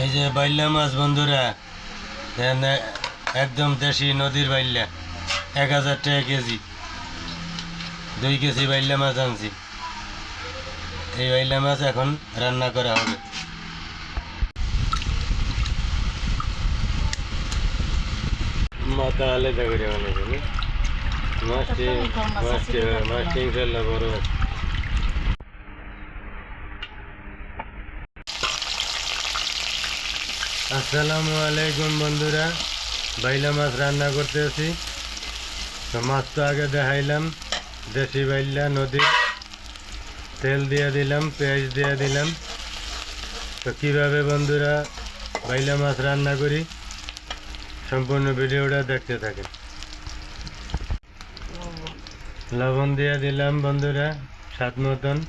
এই যে বাইল্লা মাছ বন্ধুরা, একদম দেশি নদীর বাইল্লা, 1000 টাকা কেজি। 2 কেজি বাইল্লা মাছ আনছি। এই বাইল্লা মাছ এখন রান্না করা হবে। মাথা আলাদা করে বানাবে মাছটি মাছটি ইনশাল্লাহ বড় আছে। আসসালামু আলাইকুম বন্ধুরা, বাইলা মাছ রান্না করতেছি। তো মাছ তো আগে দেখাইলাম, দেশি বাইলা নদীর। তেল দিয়ে দিলাম, পেঁয়াজ দিয়ে দিলাম। তো কীভাবে বন্ধুরা বাইলা মাছ রান্না করি সম্পূর্ণ ভিডিওটা দেখতে থাকেন। লবণ দিয়ে দিলাম বন্ধুরা স্বাদ মতন।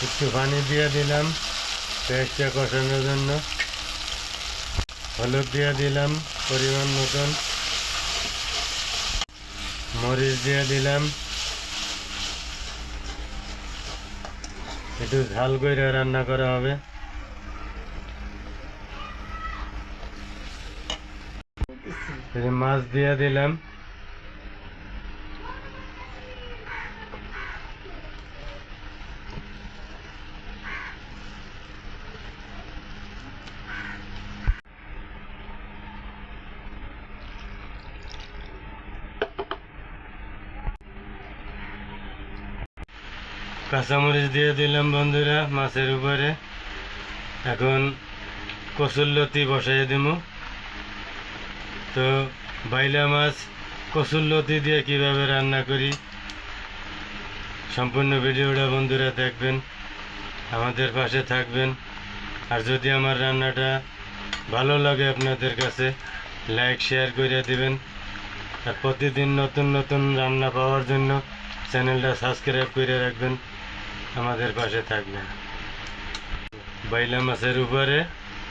একটু পানি দিয়ে দিলাম পেঁয়াজটা কষানোর জন্য। হলুদ দিয়ে দিলাম পরিমাণ মতন। মরিচ দিয়ে দিলাম। একটু ঝাল করে রান্না করা হবে। মাছ দিয়ে দিলাম। কাঁচামরিচ দিয়ে দিলাম বন্ধুরা মাছের উপরে। এখন কচুরলতি বসাই দিব। তো বাইলা মাছ কচুরলতি দিয়ে কিভাবে রান্না করি সম্পূর্ণ ভিডিওটা বন্ধুরা দেখবেন, আমাদের পাশে থাকবেন। আর যদি আমার রান্নাটা ভালো লাগে আপনাদের কাছে, লাইক শেয়ার করে দিবেন। আর প্রতিদিন নতুন নতুন রান্না পাওয়ার জন্য চ্যানেলটা সাবস্ক্রাইব করে রাখবেন, আমাদের পাশে থাকবেন। বাইলা মাছের উপরে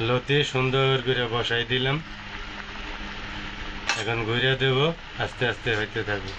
লতি সুন্দর করে বসাই দিলাম। এখন ঘুরে দেব, আস্তে আস্তে হইতে থাকবে।